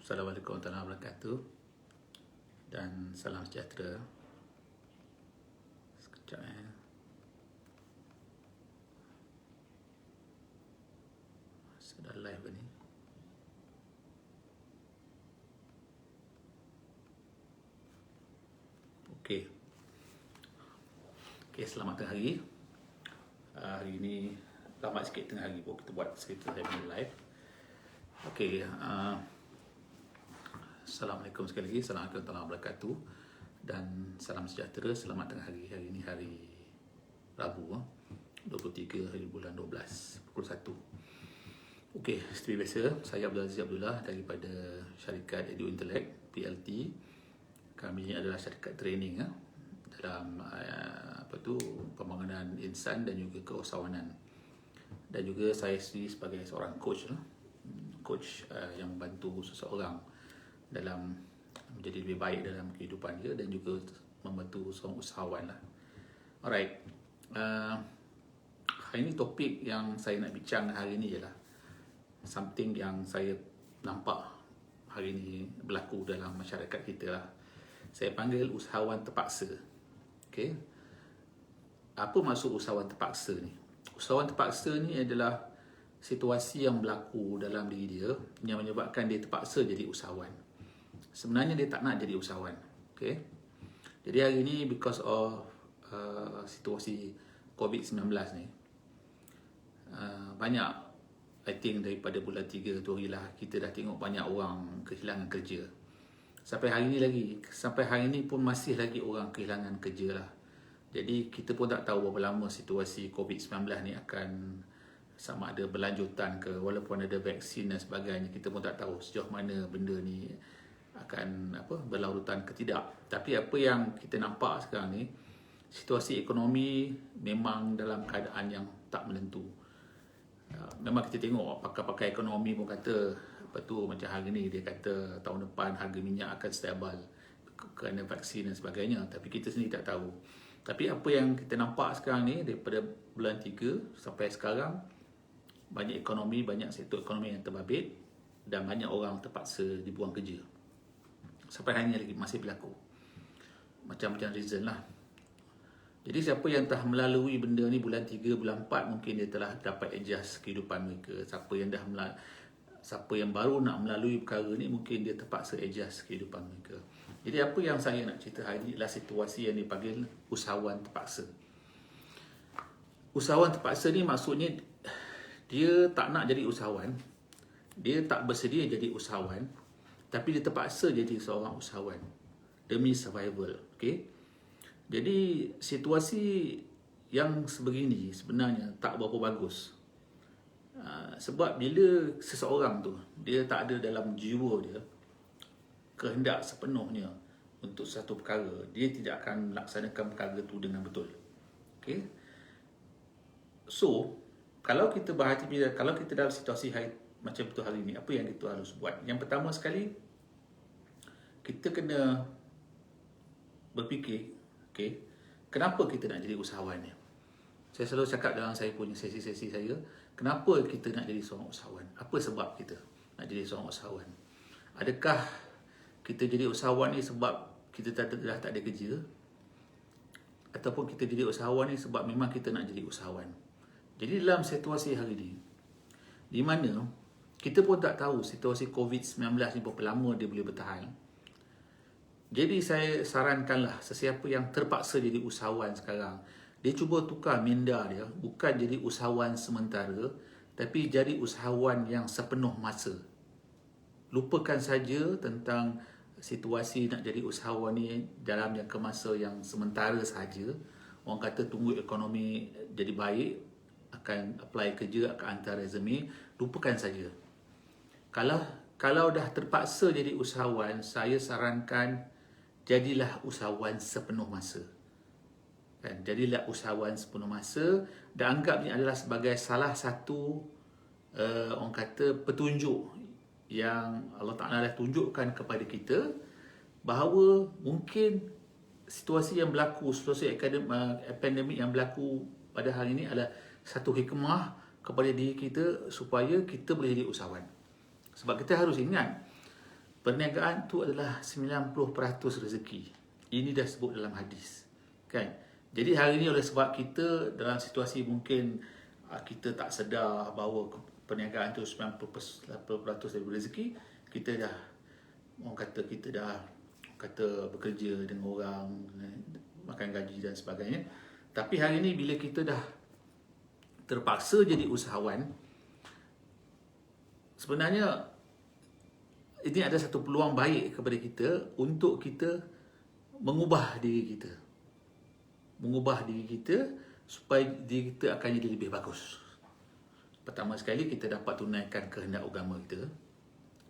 Assalamualaikum warahmatullahi wabarakatuh dan salam sejahtera. Sekejap sudah live ni. Okey, selamat tengah hari. Hari ni lambat sikit tengah hari pun kita buat cerita saya punya live. Okey, Assalamualaikum sekali lagi. Assalamualaikum warahmatullahi wabarakatuh dan salam sejahtera. Selamat tengah hari. Hari ini hari Rabu 23 hari bulan 12 pukul 1. Okey, seperti biasa, saya Abdul Aziz Abdullah daripada syarikat Edu Intellect PLT. Kami adalah syarikat training dalam pembangunan insan dan juga keusahawanan. Dan juga saya sendiri sebagai seorang coach yang membantu seseorang dalam menjadi lebih baik dalam kehidupan dia dan juga membantu seorang usahawan lah. Alright, hari ini topik yang saya nak bincang hari ini ialah something yang saya nampak hari ini berlaku dalam masyarakat kita lah. Saya panggil usahawan terpaksa. Okay? Apa maksud usahawan terpaksa ni? Usahawan terpaksa ni adalah situasi yang berlaku dalam diri dia yang menyebabkan dia terpaksa jadi usahawan. Sebenarnya dia tak nak jadi usahawan. Okay? Jadi hari ini because of situasi COVID-19 ni, banyak, I think daripada bulan 3 tu hari lah, kita dah tengok banyak orang kehilangan kerja. Sampai hari ni pun masih lagi orang kehilangan kerja lah. Jadi kita pun tak tahu berapa lama situasi COVID-19 ni akan sama ada berlanjutan ke, walaupun ada vaksin dan sebagainya, kita pun tak tahu sejauh mana benda ni akan berlarutan ke tidak. Tapi apa yang kita nampak sekarang ni, situasi ekonomi memang dalam keadaan yang tak menentu. Memang kita tengok pakar-pakar ekonomi pun kata macam hari ni dia kata tahun depan harga minyak akan stabil kerana vaksin dan sebagainya, tapi kita sendiri tak tahu. Tapi apa yang kita nampak sekarang ni daripada bulan 3 sampai sekarang, banyak sektor ekonomi yang terbabit dan banyak orang terpaksa dibuang kerja. Sampai hari ni lagi masih berlaku. Macam-macam reason lah. Jadi siapa yang telah melalui benda ni bulan 3, bulan 4, mungkin dia telah dapat adjust kehidupan mereka. Siapa yang baru nak melalui perkara ni, mungkin dia terpaksa adjust kehidupan mereka. Jadi apa yang saya nak cerita hari ni adalah situasi yang dipanggil usahawan terpaksa. Usahawan terpaksa ni maksudnya dia tak nak jadi usahawan, dia tak bersedia jadi usahawan, tapi dia terpaksa jadi seorang usahawan demi survival. Okay? Jadi situasi yang sebegini sebenarnya tak berapa bagus. Sebab bila seseorang tu dia tak ada dalam jiwa dia kehendak sepenuhnya untuk satu perkara, dia tidak akan melaksanakan perkara tu dengan betul. Okay? So, kalau kita dalam situasi macam tu hari ni, apa yang kita harus buat? Yang pertama sekali, kita kena berfikir, okay, kenapa kita nak jadi usahawan ni? Saya selalu cakap dalam saya punya sesi-sesi saya, kenapa kita nak jadi seorang usahawan? Apa sebab kita nak jadi seorang usahawan? Adakah kita jadi usahawan ni sebab kita dah tak ada kerja? Ataupun kita jadi usahawan ni sebab memang kita nak jadi usahawan? Jadi dalam situasi hari ni, di mana kita pun tak tahu situasi COVID-19 ni berapa lama dia boleh bertahan. Jadi saya sarankanlah sesiapa yang terpaksa jadi usahawan sekarang, dia cuba tukar minda dia, bukan jadi usahawan sementara, tapi jadi usahawan yang sepenuh masa. Lupakan saja tentang situasi nak jadi usahawan ni dalam jangka masa yang sementara saja. Orang kata tunggu ekonomi jadi baik, akan apply kerja, akan hantar resume, lupakan saja. Kalau dah terpaksa jadi usahawan, saya sarankan jadilah usahawan sepenuh masa. Jadilah usahawan sepenuh masa dan anggap ini adalah sebagai salah satu orang kata petunjuk yang Allah Ta'ala dah tunjukkan kepada kita bahawa mungkin situasi yang berlaku, situasi pandemik yang berlaku pada hari ini adalah satu hikmah kepada diri kita supaya kita boleh jadi usahawan. Sebab kita harus ingat, Perniagaan tu adalah 90% rezeki. Ini dah sebut dalam hadis. Kan? Jadi hari ni oleh sebab kita dalam situasi mungkin kita tak sedar bahawa perniagaan tu 90% daripada rezeki, kita dah kita dah bekerja dengan orang, makan gaji dan sebagainya. Tapi hari ni bila kita dah terpaksa jadi usahawan, sebenarnya ini ada satu peluang baik kepada kita untuk kita mengubah diri kita. Mengubah diri kita supaya diri kita akan jadi lebih bagus. Pertama sekali, kita dapat tunaikan kehendak agama kita.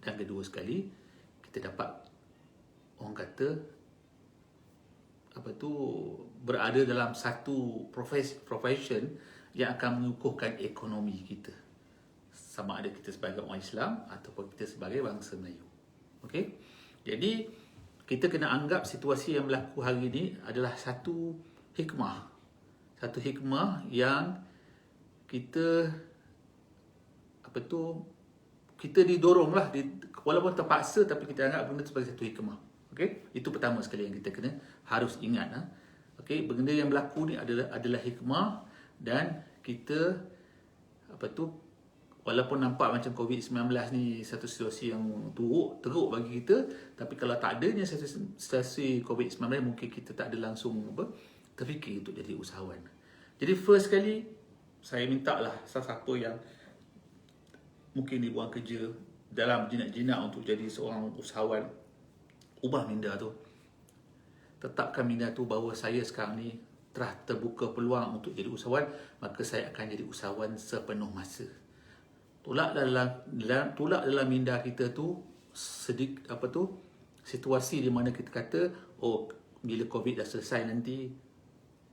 Dan kedua sekali, kita dapat berada dalam satu profession yang akan mengukuhkan ekonomi kita. Sama ada kita sebagai orang Islam ataupun kita sebagai bangsa Melayu. Okey? Jadi kita kena anggap situasi yang berlaku hari ini adalah satu hikmah. Satu hikmah yang kita kita didoronglah, walaupun terpaksa, tapi kita anggap benda sebagai satu hikmah. Okey? Itu pertama sekali yang kita kena harus ingat. Okey, benda yang berlaku ni adalah hikmah, dan kita walaupun nampak macam COVID-19 ni satu situasi yang teruk bagi kita, tapi kalau tak adanya situasi COVID-19, mungkin kita tak ada langsung terfikir untuk jadi usahawan. Jadi first kali, saya minta lah siapa yang mungkin dibuang kerja dalam jinak-jinak untuk jadi seorang usahawan, ubah minda tu. Tetapkan minda tu bahawa saya sekarang ni telah terbuka peluang untuk jadi usahawan, maka saya akan jadi usahawan sepenuh masa. Tolak dalam minda kita tu situasi di mana kita kata, bila COVID dah selesai nanti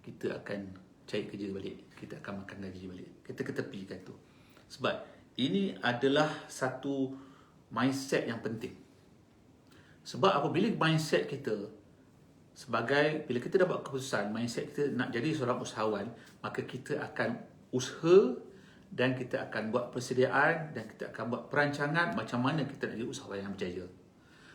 kita akan cari kerja balik, kita akan makan gaji balik. Kita ketepikan tu. Sebab ini adalah satu mindset yang penting. Sebab apabila mindset kita bila kita dapat keputusan, mindset kita nak jadi seorang usahawan, maka kita akan usaha, dan kita akan buat persediaan, dan kita akan buat perancangan macam mana kita nak jadi usahawan yang berjaya.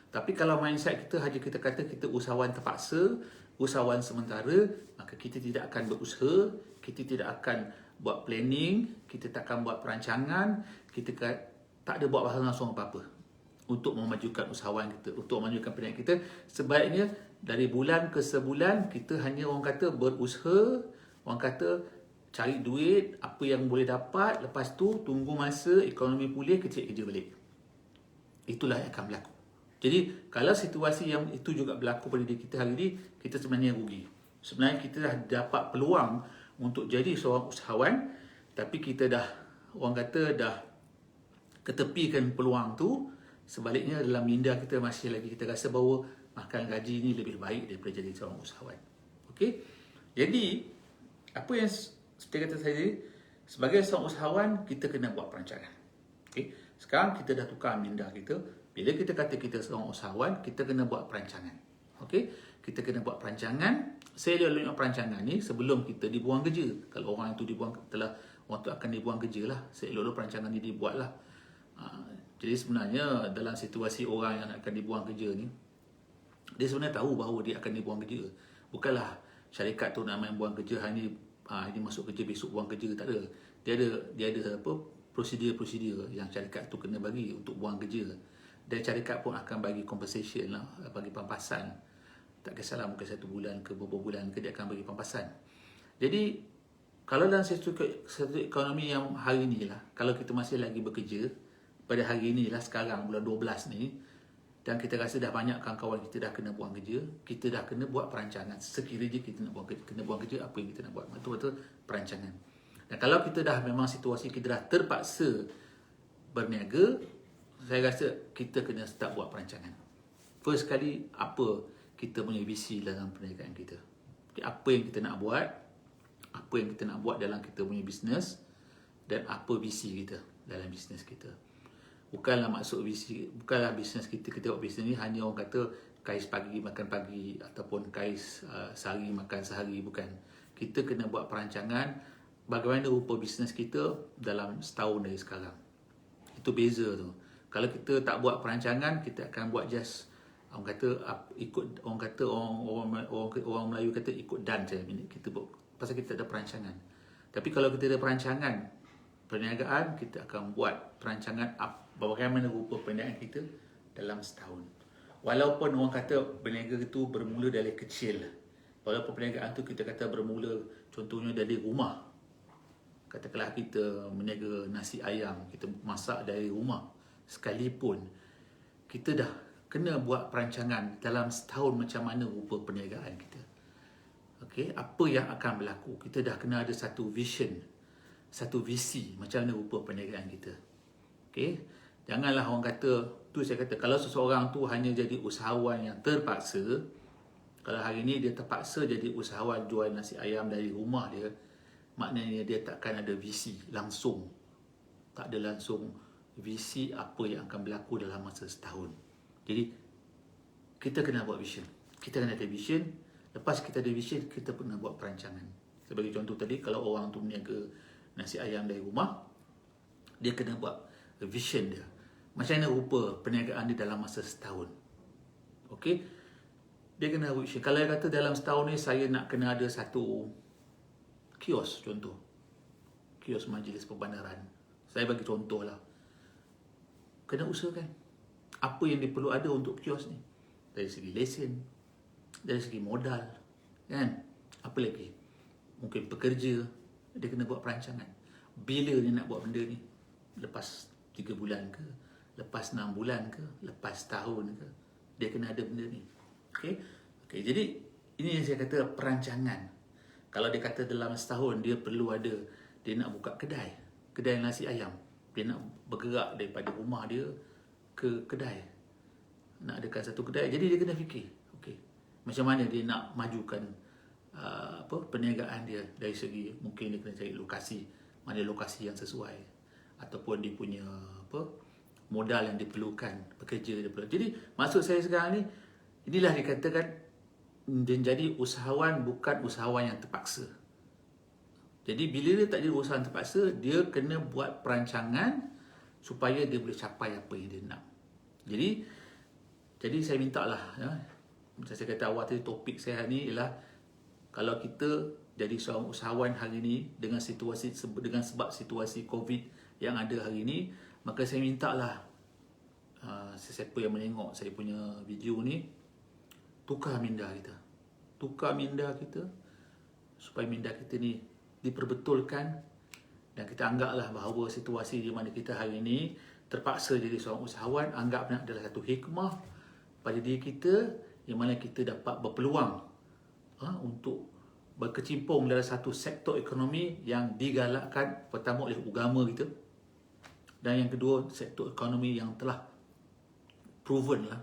Tapi kalau mindset kita kita kata kita usahawan terpaksa, usahawan sementara, maka kita tidak akan berusaha, kita tidak akan buat planning, kita tak akan buat perancangan, kita tak ada buat langsung apa-apa untuk memajukan usahawan kita, untuk memajukan perniagaan kita. Sebaiknya dari bulan ke sebulan kita hanya berusaha, cari duit, apa yang boleh dapat, lepas tu tunggu masa ekonomi pulih, kita cari kerja balik. Itulah yang akan berlaku. Jadi kalau situasi yang itu juga berlaku pada diri kita hari ini, kita sebenarnya rugi. Sebenarnya kita dah dapat peluang untuk jadi seorang usahawan, tapi kita dah ketepikan peluang tu. Sebaliknya dalam minda kita masih lagi kita rasa bahawa makan gaji ni lebih baik daripada jadi seorang usahawan. Okey? Jadi apa yang seperti kata saya, sebagai seorang usahawan kita kena buat perancangan. Okey? Sekarang kita dah tukar minda kita. Bila kita kata kita seorang usahawan, kita kena buat perancangan. Okey? Kita kena buat perancangan. Saya lalui perancangan ni sebelum kita dibuang kerja. Kalau orang itu orang tu akan dibuang kerja lah, saya lalui perancangan ni dibuat lah. Jadi sebenarnya dalam situasi orang yang akan dibuang kerja ni, dia sebenarnya tahu bahawa dia akan dibuang kerja. Bukanlah syarikat tu nak main buang kerja hari ni, dia masuk kerja besok buang kerja, tak ada. Dia ada prosedur yang syarikat tu kena bagi untuk buang kerja. Dan syarikat pun akan bagi compensation lah, bagi pampasan. Tak kisahlah mungkin 1 bulan ke beberapa bulan ke, dia akan bagi pampasan. Jadi kalau dalam satu ekonomi yang hari ni lah, kalau kita masih lagi bekerja pada hari ni lah, sekarang bulan 12 ni, dan kita rasa dah banyak kawan-kawan kita dah kena buang kerja, kita dah kena buat perancangan. Sekiranya kita nak kena buang kerja, apa yang kita nak buat? Betul-betul perancangan. Dan kalau kita dah memang situasi kita dah terpaksa berniaga, saya rasa kita kena start buat perancangan. First kali, apa kita punya visi dalam perniagaan kita? Apa yang kita nak buat? Apa yang kita nak buat dalam kita punya bisnes? Dan apa visi kita dalam bisnes kita? Bukanlah bisnes kita buat bisnes ni hanya orang kata kais pagi makan pagi ataupun kais sehari makan sehari, bukan. Kita kena buat perancangan bagaimana rupa bisnes kita dalam setahun dari sekarang. Itu beza tu. Kalau kita tak buat perancangan, kita akan buat just orang kata orang Melayu kata ikut dan saja kita buat, pasal kita ada perancangan. Tapi kalau kita ada perancangan perniagaan, kita akan buat perancangan bagaimana rupa perniagaan kita dalam setahun. Walaupun orang kata berniaga itu bermula dari kecil, walaupun perniagaan tu kita kata bermula contohnya dari rumah, katakanlah kita meniaga nasi ayam, kita masak dari rumah, sekalipun kita dah kena buat perancangan dalam setahun macam mana rupa perniagaan kita. Okey, apa yang akan berlaku? Kita dah kena ada satu vision, satu visi macam mana rupa perniagaan kita. Okey, janganlah orang kata, tu saya kata, kalau seseorang tu hanya jadi usahawan yang terpaksa, kalau hari ni dia terpaksa jadi usahawan jual nasi ayam dari rumah dia, maknanya dia takkan ada visi langsung. Tak ada langsung visi apa yang akan berlaku dalam masa setahun. Jadi, kita kena buat vision. Kita kena ada vision. Lepas kita ada vision, kita kena buat perancangan. Sebagai contoh tadi, kalau orang tu meniaga nasi ayam dari rumah, dia kena buat vision dia. Macam mana rupa perniagaan dia dalam masa setahun. Okey? Dia kena buat vision. Kalau dia kata dalam setahun ni, saya nak kena ada satu kios contoh. Kios majlis perbandaran. Saya bagi contoh lah. Kena usahakan apa yang dia perlu ada untuk kios ni. Dari segi lesen, dari segi modal, kan? Apa lagi? Mungkin pekerja, dia kena buat perancangan. Bila dia nak buat benda ni? Lepas 3 bulan ke? Lepas 6 bulan ke? Lepas tahun ke? Dia kena ada benda ni. Okey? Okey, jadi ini yang saya kata perancangan. Kalau dia kata dalam setahun dia perlu ada, dia nak buka kedai nasi ayam. Dia nak bergerak daripada rumah dia ke kedai. Nak adakan satu kedai. Jadi dia kena fikir, okey, macam mana dia nak majukan perniagaan dia dari segi, mungkin dia kena cari lokasi, mana lokasi yang sesuai, ataupun dia punya modal yang diperlukan, pekerja dia perlu. Jadi maksud saya sekarang ni, inilah dikatakan dia jadi usahawan, bukan usahawan yang terpaksa. Jadi bila dia tak jadi usahawan terpaksa, dia kena buat perancangan supaya dia boleh capai apa yang dia nak. Jadi saya minta lah, macam saya kata awal tadi, topik saya hari ni ialah kalau kita jadi seorang usahawan hari ni dengan sebab situasi COVID yang ada hari ni, maka saya minta lah sesiapa yang menengok saya punya video ni, tukar minda kita. Tukar minda kita supaya minda kita ni diperbetulkan, dan kita anggaplah bahawa situasi di mana kita hari ini terpaksa jadi seorang usahawan, anggapnya adalah satu hikmah pada diri kita, yang mana kita dapat berpeluang untuk berkecimpung dalam satu sektor ekonomi yang digalakkan pertama oleh agama kita, dan yang kedua sektor ekonomi yang telah proven lah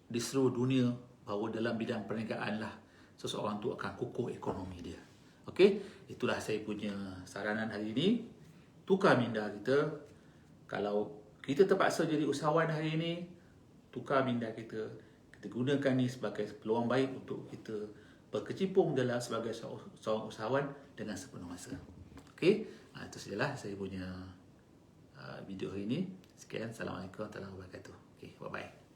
di seluruh dunia bahawa dalam bidang perniagaan lah seseorang tu akan kukuh ekonomi dia. Okey, itulah saya punya saranan hari ini. Tukar minda kita. Kalau kita terpaksa jadi usahawan hari ini, tukar minda kita. Kita gunakan ni sebagai peluang baik untuk kita berkecimpung dalam sebagai seorang usahawan dengan sepenuh masa. Okey, itu sajalah saya punya video hari ini. Sekian, Assalamualaikum warahmatullahi wabarakatuh. Okey, bye-bye.